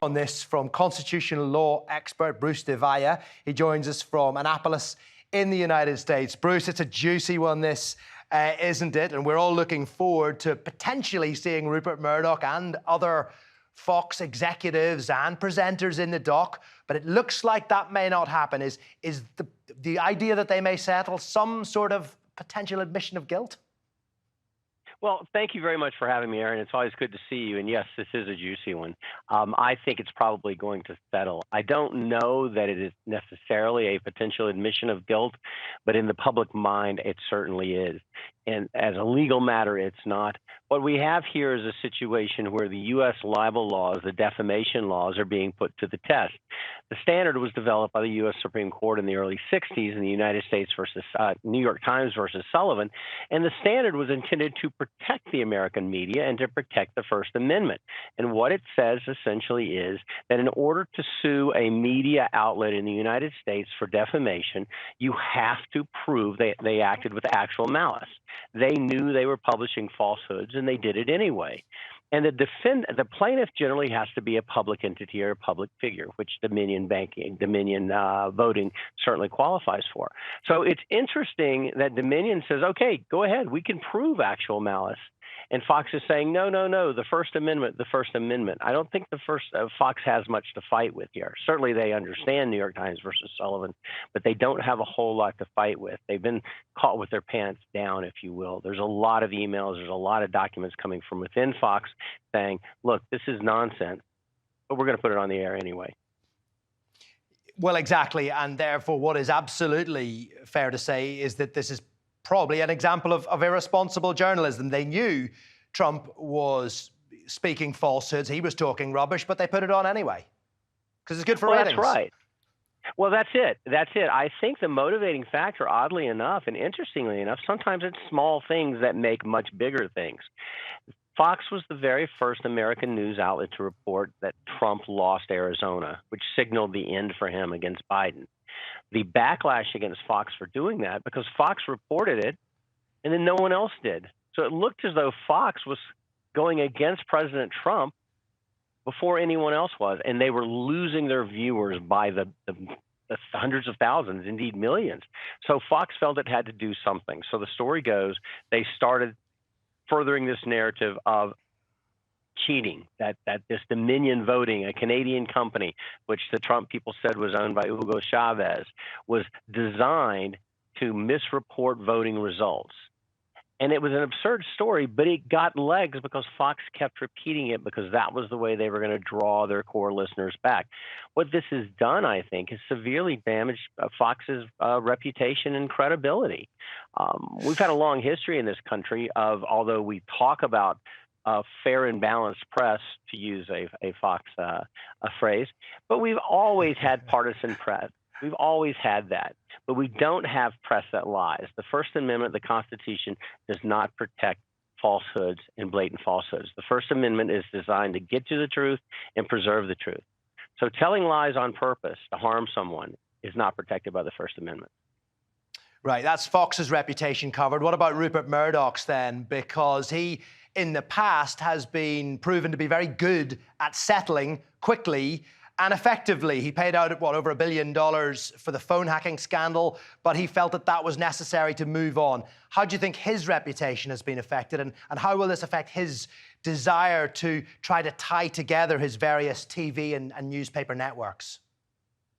On this from constitutional law expert Bruce DelValle. He joins us from Annapolis in the United States. Bruce, it's a juicy one, this, isn't it? And we're all looking forward to potentially seeing Rupert Murdoch and other Fox executives and presenters in the dock, but it looks like that may not happen. Is the idea that they may settle some sort of potential admission of guilt? Well, thank you very much for having me, Aaron. It's always good to see you. And yes, this is a juicy one. I think it's probably going to settle. I don't know that it is necessarily a potential admission of guilt, but in the public mind, it certainly is. And as a legal matter, it's not. What we have here is a situation where the U.S. libel laws, the defamation laws, are being put to the test. The standard was developed by the U.S. Supreme Court in the early 60s in the United States versus New York Times versus Sullivan. And the standard was intended to protect the American media and to protect the First Amendment. And what it says essentially is that in order to sue a media outlet in the United States for defamation, you have to prove they acted with actual malice. They knew they were publishing falsehoods, and they did it anyway. And the plaintiff generally has to be a public entity or a public figure, which Dominion voting certainly qualifies for. So it's interesting that Dominion says, okay, go ahead, we can prove actual malice. And Fox is saying, no, the First Amendment, the First Amendment. I don't think Fox has much to fight with here. Certainly they understand New York Times versus Sullivan, but they don't have a whole lot to fight with. They've been caught with their pants down, if you will. There's a lot of emails, there's a lot of documents coming from within Fox saying, look, this is nonsense, but we're going to put it on the air anyway. Well, exactly. And therefore, what is absolutely fair to say is that this is probably an example of irresponsible journalism. They knew Trump was speaking falsehoods, he was talking rubbish, but they put it on anyway because it's good for ratings. That's right. Well, that's it. I think the motivating factor, oddly enough and interestingly enough, sometimes it's small things that make much bigger things. Fox was the very first American news outlet to report that Trump lost Arizona, which signaled the end for him against Biden. The backlash against Fox for doing that, because Fox reported it and then no one else did. So it looked as though Fox was going against President Trump before anyone else was, and they were losing their viewers by the hundreds of thousands, indeed millions. So Fox felt it had to do something. So the story goes, they started furthering this narrative of cheating, that this Dominion Voting, a Canadian company, which the Trump people said was owned by Hugo Chavez, was designed to misreport voting results. And it was an absurd story, but it got legs because Fox kept repeating it because that was the way they were going to draw their core listeners back. What this has done, I think, is severely damaged Fox's reputation and credibility. We've had a long history in this country of, although we talk about fair and balanced press, to use a Fox a phrase, but we've always had partisan press. We've always had that, but we don't have press that lies. The First Amendment, the Constitution, does not protect falsehoods and blatant falsehoods. The First Amendment is designed to get to the truth and preserve the truth. So telling lies on purpose to harm someone is not protected by the First Amendment. Right, that's Fox's reputation covered. What about Rupert Murdoch's then? Because he, in the past, has been proven to be very good at settling quickly and effectively. He paid out, over $1 billion for the phone hacking scandal, but he felt that that was necessary to move on. How do you think his reputation has been affected, and how will this affect his desire to try to tie together his various TV and newspaper networks?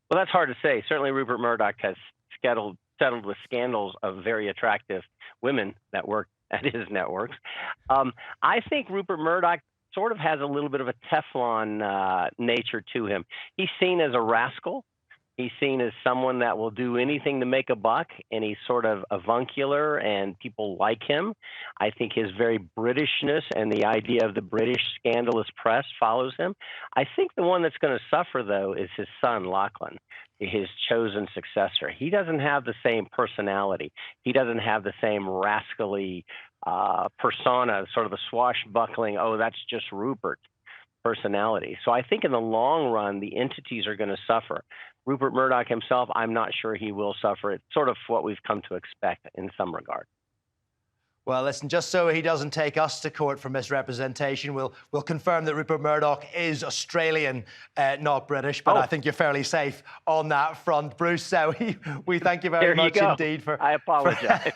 Well, that's hard to say. Certainly Rupert Murdoch has settled with scandals of very attractive women that work at his networks. I think Rupert Murdoch sort of has a little bit of a Teflon nature to him. He's seen as a rascal. He's seen as someone that will do anything to make a buck, and he's sort of avuncular, and people like him. I think his very Britishness and the idea of the British scandalous press follows him. I think the one that's going to suffer, though, is his son, Lachlan, his chosen successor. He doesn't have the same personality. He doesn't have the same rascally persona, sort of the swashbuckling, oh, that's just Rupert personality. So I think in the long run, the entities are going to suffer. Rupert Murdoch himself, I'm not sure he will suffer. It's sort of what we've come to expect in some regard. Well, listen, just so he doesn't take us to court for misrepresentation, we'll confirm that Rupert Murdoch is Australian, not British, but I think you're fairly safe on that front. Bruce, we thank you very much indeed for... I apologize.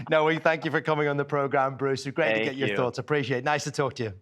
No, we thank you for coming on the programme, Bruce. It's great to get your you. thoughts. Appreciate it. Nice to talk to you.